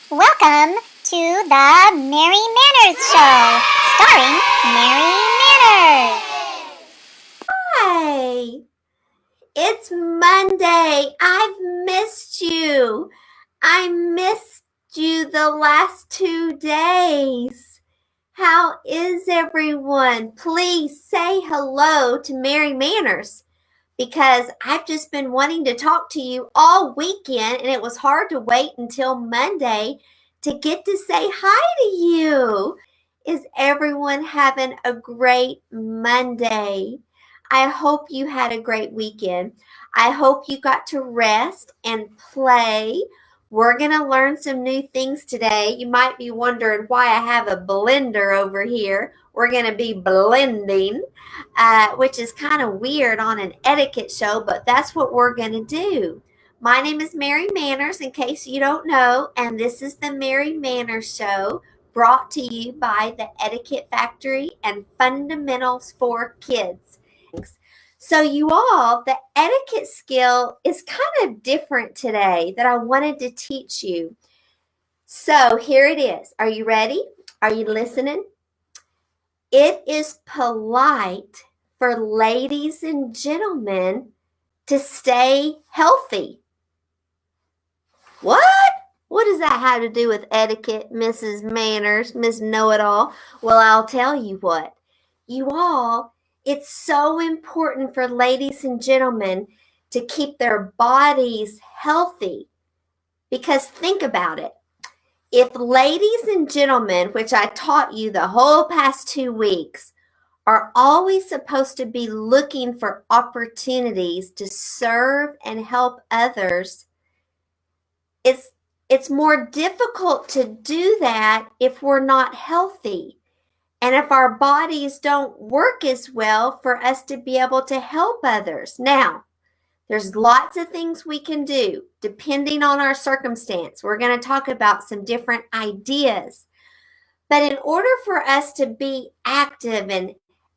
Welcome to the Mary Manners Show, starring Mary Manners. Hi, it's Monday. I've missed you. I missed you the last 2 days. How is everyone? Please say hello to Mary Manners because I've just been wanting to talk to you all weekend and it was hard to wait until Monday to get to say hi to you. Is everyone having a great Monday? I hope you had a great weekend. I hope you got to rest and play. We're going to learn some new things today. You might be wondering why I have a blender over here. We're going to be blending, which is kind of weird on an etiquette show, but that's what we're going to do. My name is Mary Manners, in case you don't know, and this is the Mary Manners Show, brought to you by the Etiquette Factory and Fundamentals for Kids. So, you all, the etiquette skill is kind of different today that I wanted to teach you. So, here it is. Are you ready? Are you listening? It is polite for ladies and gentlemen to stay healthy. What? What does that have to do with etiquette, Mrs. Manners, Miss Know-It-All? Well, I'll tell you what. You all, it's so important for ladies and gentlemen to keep their bodies healthy. Because think about it. If ladies and gentlemen, which I taught you the whole past 2 weeks, are always supposed to be looking for opportunities to serve and help others, it's more difficult to do that if we're not healthy and if our bodies don't work as well for us to be able to help others. Now, there's lots of things we can do depending on our circumstance. We're going to talk about some different ideas. But in order for us to be active and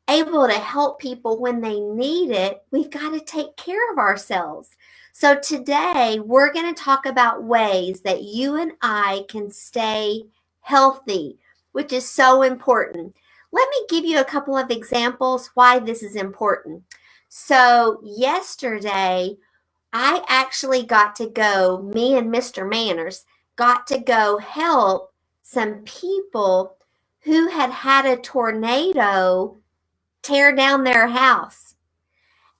able to help people when they need it, we've got to take care of ourselves. So today we're going to talk about ways that you and I can stay healthy, which is so important. Let me give you a couple of examples why this is important. So yesterday, I actually got to go, me and Mr. Manners got to go help some people who had a tornado tear down their house.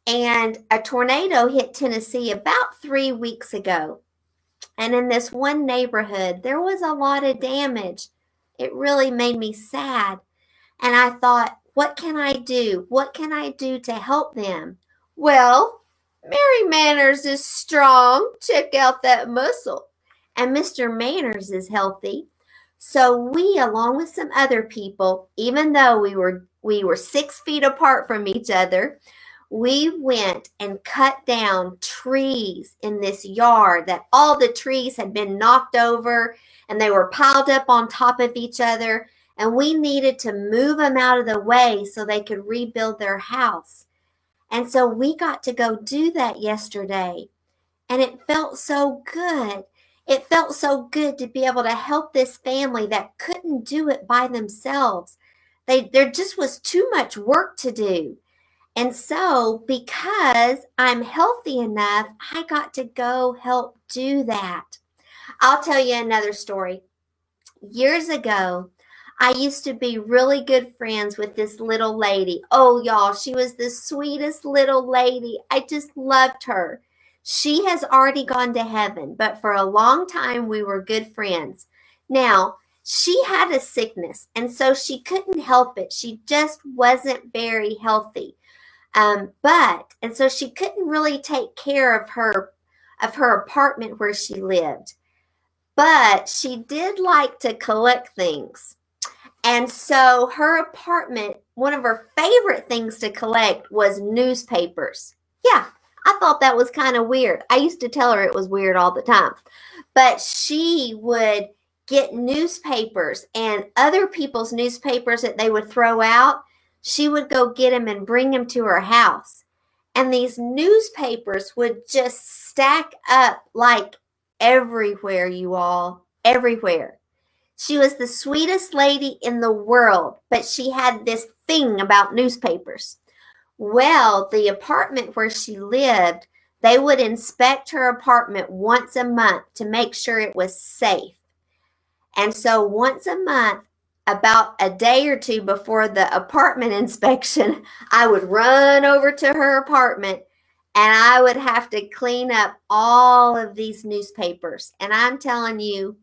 And a tornado hit Tennessee about 3 weeks ago. And in this one neighborhood, there was a lot of damage. It really made me sad. And I thought, what can I do? What can I do to help them? Well, Mary Manners is strong. Check out that muscle. And Mr. Manners is healthy. So we, along with some other people, even though we were 6 feet apart from each other, we went and cut down trees in this yard that all the trees had been knocked over and they were piled up on top of each other. And we needed to move them out of the way so they could rebuild their house. And so we got to go do that yesterday. And it felt so good. It felt so good to be able to help this family that couldn't do it by themselves. There just was too much work to do. And so, because I'm healthy enough, I got to go help do that. I'll tell you another story. Years ago, I used to be really good friends with this little lady. Oh, y'all, she was the sweetest little lady. I just loved her. She has already gone to heaven, but for a long time we were good friends. Now, she had a sickness, and so she couldn't help it. She just wasn't very healthy. And so she couldn't really take care of her apartment where she lived. But she did like to collect things. And so her apartment, one of her favorite things to collect was newspapers. Yeah, I thought that was kind of weird. I used to tell her it was weird all the time. But she would get newspapers and other people's newspapers that they would throw out. She would go get them and bring them to her house. And these newspapers would just stack up like everywhere, you all. everywhere. She was the sweetest lady in the world, but she had this thing about newspapers. Well, the apartment where she lived, they would inspect her apartment once a month to make sure it was safe. And so once a month, about a day or two before the apartment inspection, I would run over to her apartment and I would have to clean up all of these newspapers. And I'm telling you,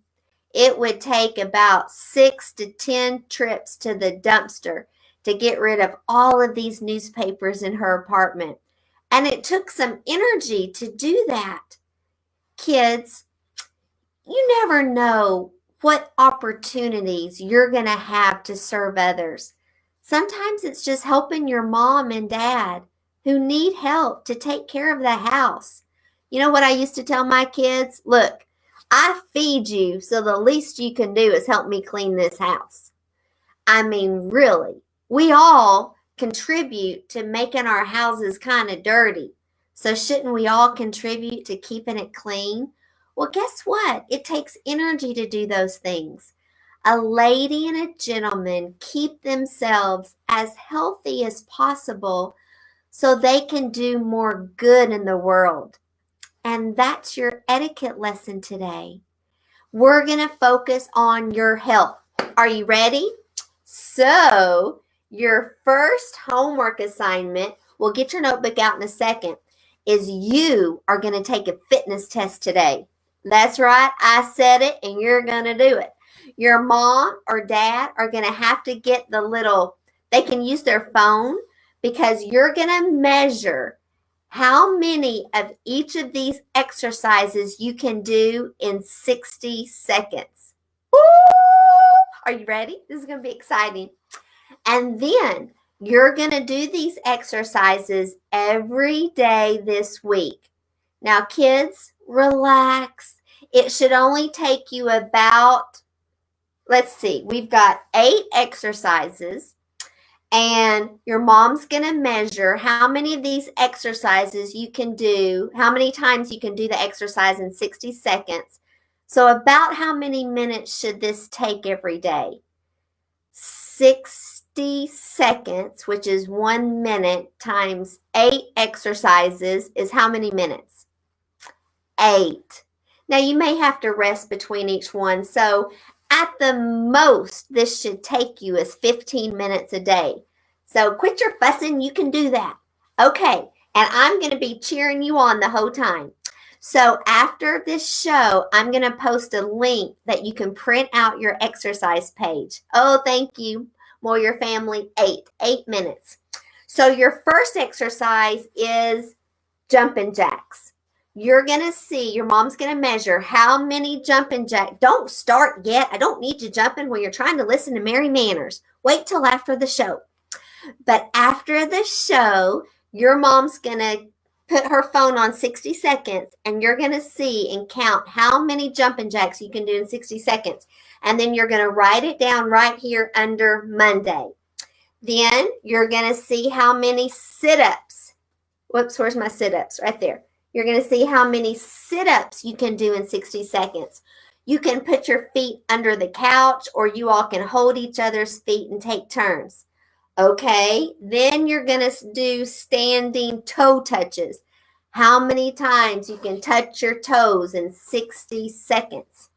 it would take about 6 to 10 trips to the dumpster to get rid of all of these newspapers in her apartment. And it took some energy to do that. Kids, you never know what opportunities you're going to have to serve others. Sometimes it's just helping your mom and dad who need help to take care of the house. You know what I used to tell my kids? Look, I feed you, so the least you can do is help me clean this house. I mean, really, we all contribute to making our houses kind of dirty. So shouldn't we all contribute to keeping it clean? Well, guess what? It takes energy to do those things. A lady and a gentleman keep themselves as healthy as possible so they can do more good in the world. And that's your etiquette lesson today. We're going to focus on your health. Are you ready? So, your first homework assignment, we'll get your notebook out in a second, is you are going to take a fitness test today. That's right, I said it and you're going to do it. Your mom or dad are going to have to get they can use their phone because you're going to measure how many of each of these exercises you can do in 60 seconds. Woo! Are you ready? This is going to be exciting. And then you're going to do these exercises every day this week. Now, kids, relax. It should only take you about, let's see, we've got 8 exercises. And your mom's going to measure how many of these exercises you can do, how many times you can do the exercise in 60 seconds. So about how many minutes should this take every day? 60 seconds, which is 1 minute, times 8 exercises is how many minutes? 8. Now you may have to rest between each one. So at the most, this should take you is 15 minutes a day. So quit your fussing. You can do that. Okay. And I'm going to be cheering you on the whole time. So after this show, I'm going to post a link that you can print out your exercise page. Oh, thank you. Moyer family, 8 minutes. So your first exercise is jumping jacks. You're going to see, your mom's going to measure how many jumping jacks. Don't start yet. I don't need you jumping when you're trying to listen to Mary Manners. Wait till after the show. But after the show, your mom's going to put her phone on 60 seconds and you're going to see and count how many jumping jacks you can do in 60 seconds. And then you're going to write it down right here under Monday. Then you're going to see how many sit-ups. Whoops, where's my sit-ups? Right there. You're going to see how many sit-ups you can do in 60 seconds. You can put your feet under the couch or you all can hold each other's feet and take turns. Okay, then you're going to do standing toe touches. How many times you can touch your toes in 60 seconds?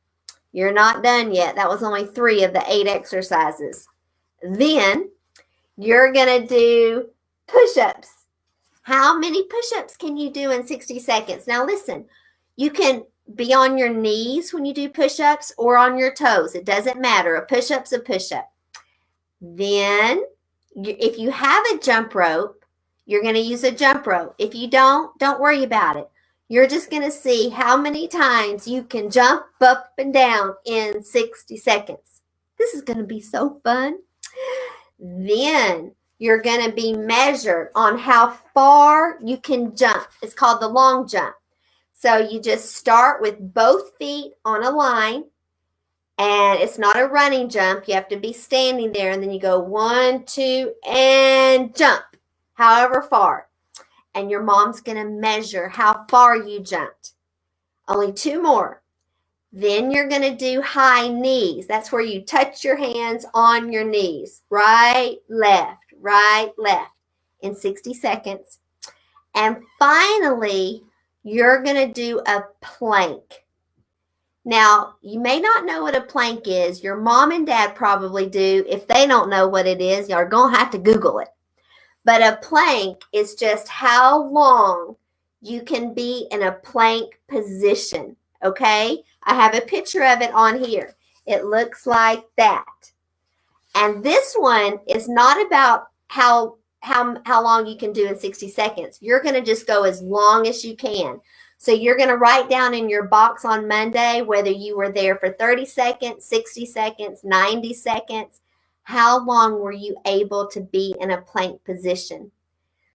You're not done yet. That was only 3 of the 8 exercises. Then you're going to do push-ups. How many push-ups can you do in 60 seconds? Now listen, you can be on your knees when you do push-ups or on your toes. It doesn't matter. A push-up's a push-up. Then if you have a jump rope, you're going to use a jump rope. If you don't worry about it. You're just going to see how many times you can jump up and down in 60 seconds. This is going to be so fun. Then you're going to be measured on how far you can jump. It's called the long jump. So you just start with both feet on a line. And it's not a running jump. You have to be standing there. And then you go 1, 2, and jump. However far. And your mom's going to measure how far you jumped. Only 2 more. Then you're going to do high knees. That's where you touch your hands on your knees. Right, left in 60 seconds. And finally, you're going to do a plank. Now, you may not know what a plank is. Your mom and dad probably do. If they don't know what it is, you're going to have to Google it. But a plank is just how long you can be in a plank position, okay? I have a picture of it on here. It looks like that. And this one is not about how long you can do in 60 seconds. You're going to just go as long as you can. So you're going to write down in your box on Monday whether you were there for 30 seconds, 60 seconds, 90 seconds. How long were you able to be in a plank position?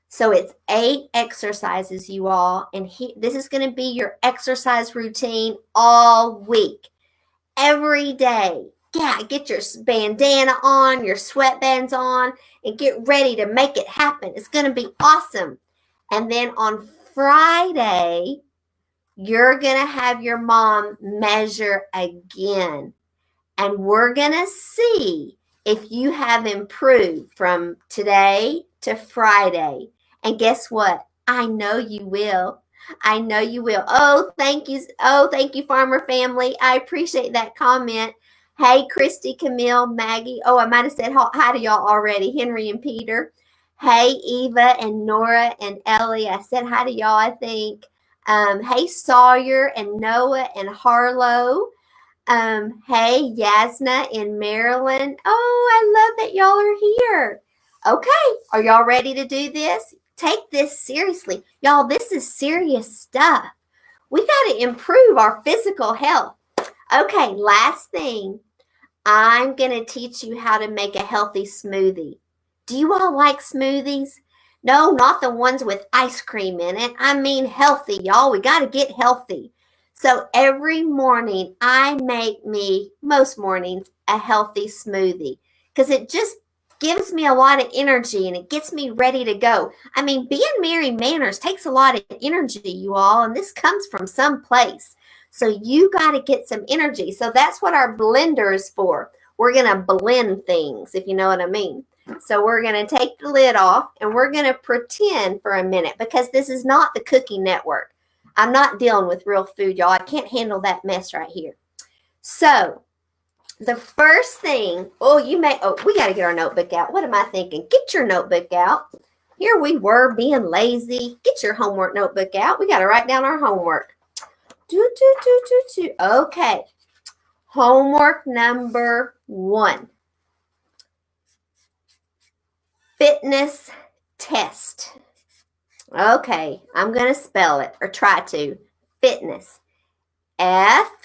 So it's 8 exercises, you all, and this is going to be your exercise routine all week, every day. Yeah, get your bandana on, your sweatbands on, and get ready to make it happen. It's going to be awesome. And then on Friday, you're going to have your mom measure again. And we're going to see if you have improved from today to Friday. And guess what? I know you will. I know you will. Oh, thank you. Oh, thank you, Farmer Family. I appreciate that comment. Hey, Christy, Camille, Maggie. Oh, I might have said hi to y'all already. Henry and Peter. Hey, Eva and Nora and Ellie. I said hi to y'all, I think. Hey, Sawyer and Noah and Harlow. Hey, Yasna in Maryland. Oh, I love that y'all are here. Okay, are y'all ready to do this? Take this seriously. Y'all, this is serious stuff. We got to improve our physical health. Okay, last thing. I'm going to teach you how to make a healthy smoothie. Do you all like smoothies? No, not the ones with ice cream in it. I mean healthy, y'all. We got to get healthy. So every morning I make most mornings, a healthy smoothie because it just gives me a lot of energy and it gets me ready to go. I mean, being Mary Manners takes a lot of energy, you all, and this comes from some place. So you got to get some energy. So that's what our blender is for. We're going to blend things, if you know what I mean. So we're going to take the lid off and we're going to pretend for a minute because this is not the Cooking Network. I'm not dealing with real food, y'all. I can't handle that mess right here. So the first thing, we got to get our notebook out. What am I thinking? Get your notebook out. Here we were being lazy. Get your homework notebook out. We got to write down our homework. Okay. Homework number 1. Fitness test. Okay, I'm going to spell it, or try to. Fitness. F-I-T-N-E-S-S.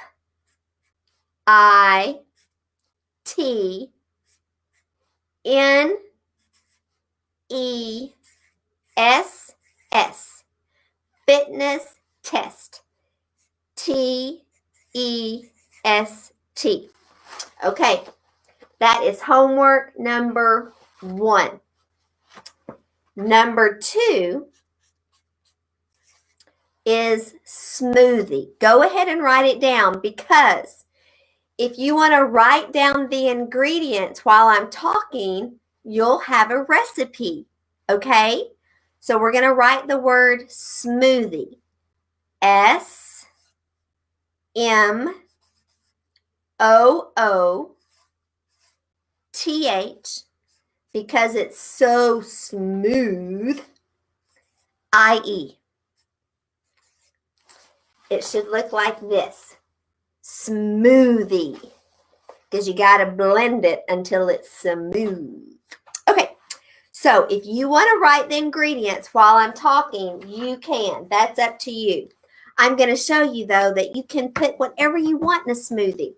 Fitness test. T-E-S-T. Okay, that is homework number 1. Number 2 is smoothie. Go ahead and write it down because if you want to write down the ingredients while I'm talking, you'll have a recipe, okay? So we're going to write the word smoothie. S-M-O-O-T-H, because it's so smooth, I-E. It should look like this. Smoothie. Because you got to blend it until it's smooth. Okay. So if you want to write the ingredients while I'm talking, you can. That's up to you. I'm going to show you, though, that you can put whatever you want in a smoothie.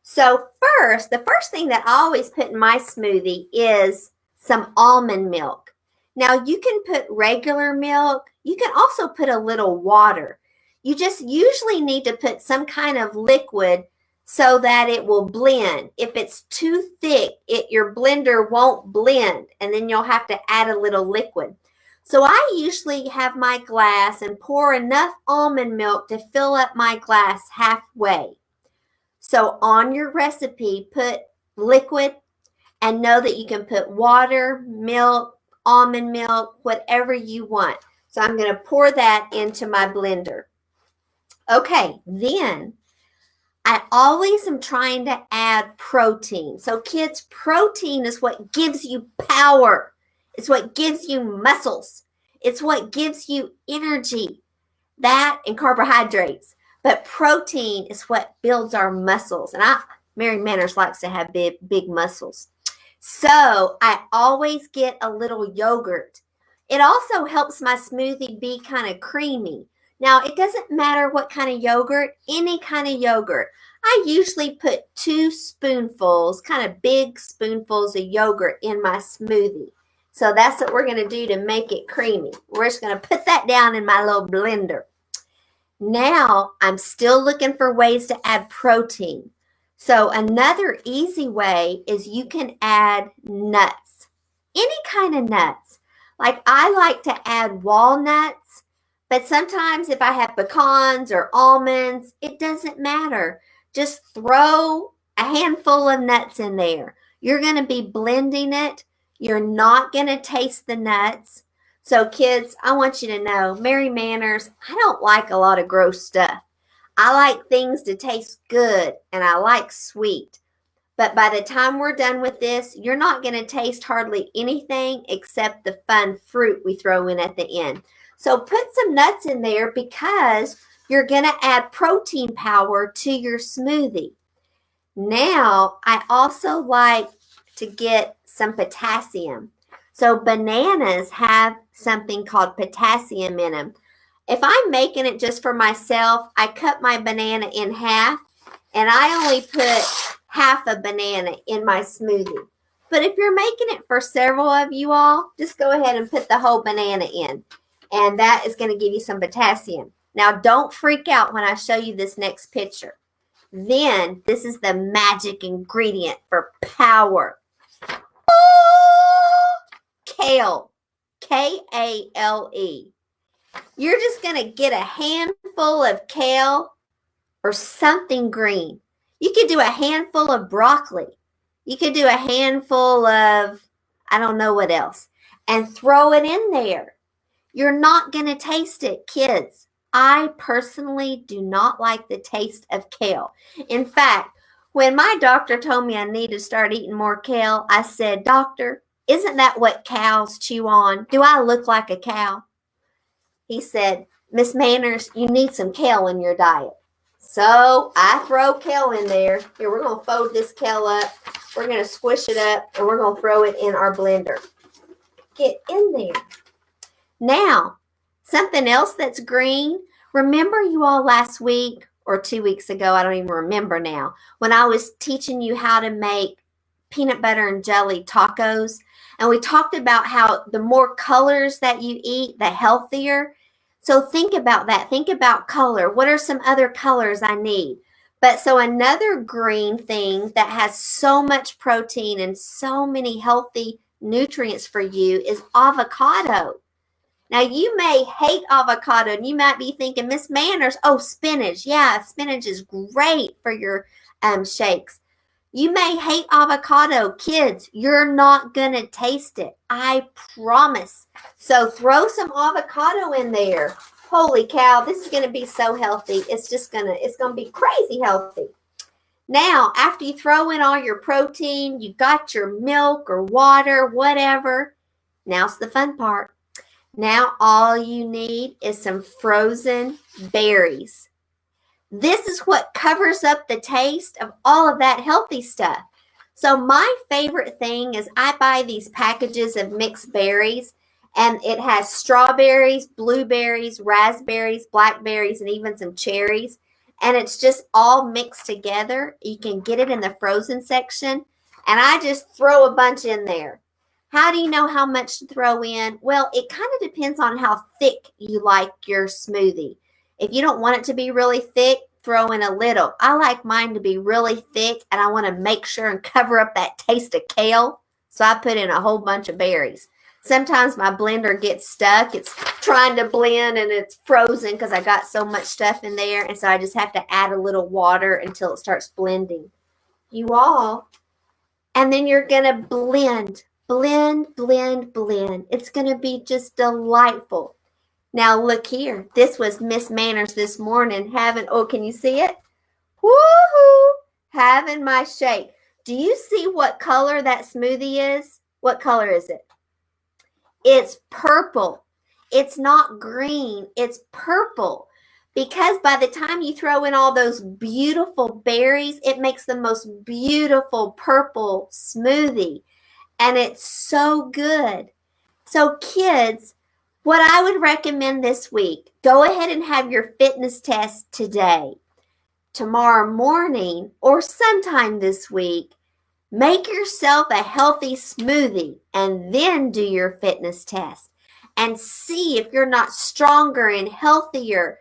So the first thing that I always put in my smoothie is some almond milk. Now, you can put regular milk. You can also put a little water. You just usually need to put some kind of liquid so that it will blend. If it's too thick, your blender won't blend, and then you'll have to add a little liquid. So I usually have my glass and pour enough almond milk to fill up my glass halfway. So on your recipe, put liquid and know that you can put water, milk, almond milk, whatever you want. So I'm going to pour that into my blender. Okay, then I always am trying to add protein. So kids, protein is what gives you power. It's what gives you muscles. It's what gives you energy. That and carbohydrates. But protein is what builds our muscles. And Mary Manners likes to have big muscles. So I always get a little yogurt. It also helps my smoothie be kind of creamy. Now, it doesn't matter what kind of yogurt, any kind of yogurt. I usually put 2 spoonfuls, kind of big spoonfuls of yogurt in my smoothie. So that's what we're going to do to make it creamy. We're just going to put that down in my little blender. Now, I'm still looking for ways to add protein. So another easy way is you can add nuts, any kind of nuts. Like I like to add walnuts, but sometimes if I have pecans or almonds, it doesn't matter. Just throw a handful of nuts in there. You're going to be blending it. You're not going to taste the nuts. So kids, I want you to know, Mary Manners, I don't like a lot of gross stuff. I like things to taste good and I like sweet. But by the time we're done with this, you're not going to taste hardly anything except the fun fruit we throw in at the end. So put some nuts in there because you're going to add protein power to your smoothie. Now, I also like to get some potassium. So bananas have something called potassium in them. If I'm making it just for myself, I cut my banana in half and I only put half a banana in my smoothie. But if you're making it for several of you all, just go ahead and put the whole banana in. And that is going to give you some potassium. Now, don't freak out when I show you this next picture. Then, this is the magic ingredient for power. Kale. K-A-L-E. You're just going to get a handful of kale or something green. You could do a handful of broccoli. You could do a handful of, I don't know what else, and throw it in there. You're not going to taste it, kids. I personally do not like the taste of kale. In fact, when my doctor told me I need to start eating more kale, I said, "Doctor, isn't that what cows chew on? Do I look like a cow?" He said, "Miss Manners, you need some kale in your diet." So I throw kale in there. Here, we're going to fold this kale up. We're going to squish it up, and we're going to throw it in our blender. Get in there. Now, something else that's green. Remember you all last week or 2 weeks ago, I don't even remember now, when I was teaching you how to make peanut butter and jelly tacos. And we talked about how the more colors that you eat, the healthier. So think about that. Think about color. What are some other colors I need? But so another green thing that has so much protein and so many healthy nutrients for you is avocado. Now, you may hate avocado, and you might be thinking, "Miss Manners, oh, spinach. Yeah, spinach is great for your shakes." You may hate avocado. Kids, you're not going to taste it. I promise. So throw some avocado in there. Holy cow, this is going to be so healthy. It's going to be crazy healthy. Now, after you throw in all your protein, you got your milk or water, whatever. Now's the fun part. Now all you need is some frozen berries. This is what covers up the taste of all of that healthy stuff. So my favorite thing is I buy these packages of mixed berries, and it has strawberries, blueberries, raspberries, blackberries, and even some cherries. And it's just all mixed together. You can get it in the frozen section, and I just throw a bunch in there. How do you know how much to throw in? Well, it kind of depends on how thick you like your smoothie. If you don't want it to be really thick, throw in a little. I like mine to be really thick, and I want to make sure and cover up that taste of kale. So I put in a whole bunch of berries. Sometimes my blender gets stuck. It's trying to blend and it's frozen because I got so much stuff in there. And so I just have to add a little water until it starts blending. You all. And then you're going to blend. It's going to be just delightful. Now look here. This was Miss Manners this morning having, oh, can you see it? Woohoo! Having my shake. Do you see what color that smoothie is? What color is it? It's purple. It's not green. It's purple. Because by the time you throw in all those beautiful berries, it makes the most beautiful purple smoothie. And it's so good. So kids, what I would recommend this week, go ahead and have your fitness test today. Tomorrow morning or sometime this week, make yourself a healthy smoothie and then do your fitness test and see if you're not stronger and healthier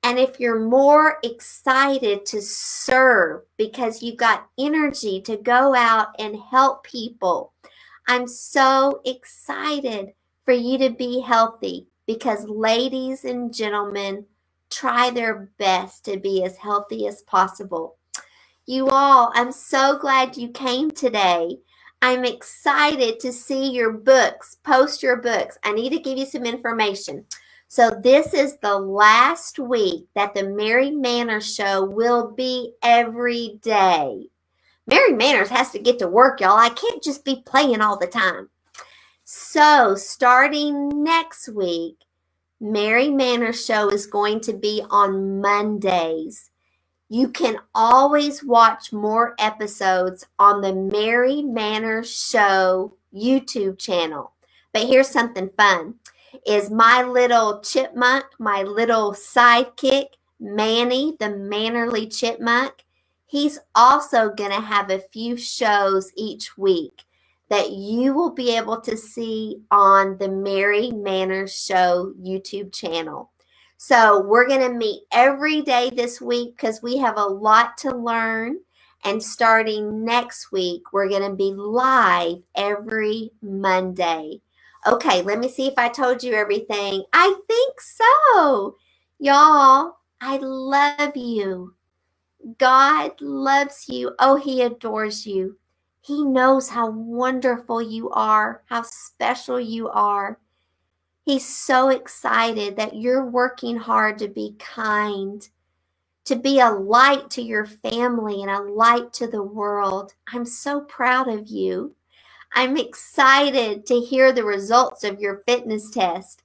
and if you're more excited to serve because you've got energy to go out and help people. I'm so excited for you to be healthy because ladies and gentlemen try their best to be as healthy as possible. You all, I'm so glad you came today. I'm excited to see your books. Post your books. I need to give you some information. So this is the last week that the Mary Manners Show will be every day. Mary Manners has to get to work, y'all. I can't just be playing all the time. So starting next week, Mary Manners Show is going to be on Mondays. You can always watch more episodes on the Mary Manners Show YouTube channel. But here's something fun. Is my little chipmunk, my little sidekick, Manny, the Mannerly Chipmunk, he's also going to have a few shows each week that you will be able to see on the Mary Manners Show YouTube channel. So we're going to meet every day this week because we have a lot to learn. And starting next week, we're going to be live every Monday. Okay, let me see if I told you everything. I think so. Y'all, I love you. God loves you. Oh, He adores you. He knows how wonderful you are, how special you are. He's so excited that you're working hard to be kind, to be a light to your family and a light to the world. I'm so proud of you. I'm excited to hear the results of your fitness test.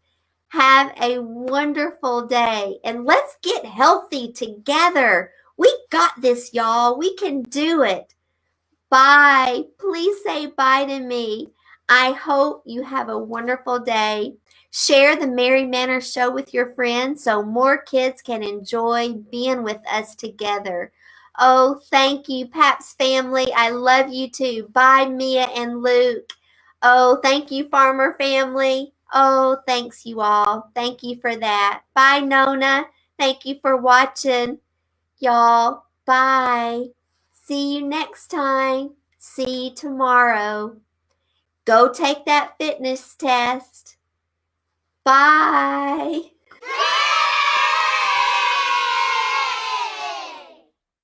Have a wonderful day and let's get healthy together. We got this, y'all. We can do it. Bye. Please say bye to me. I hope you have a wonderful day. Share the Mary Manners Show with your friends so more kids can enjoy being with us together. Oh, thank you, Paps family. I love you too. Bye, Mia and Luke. Oh, thank you, Farmer family. Oh, thanks you all. Thank you for that. Bye, Nona. Thank you for watching. Y'all, bye. See you next time. See you tomorrow. Go take that fitness test. Bye.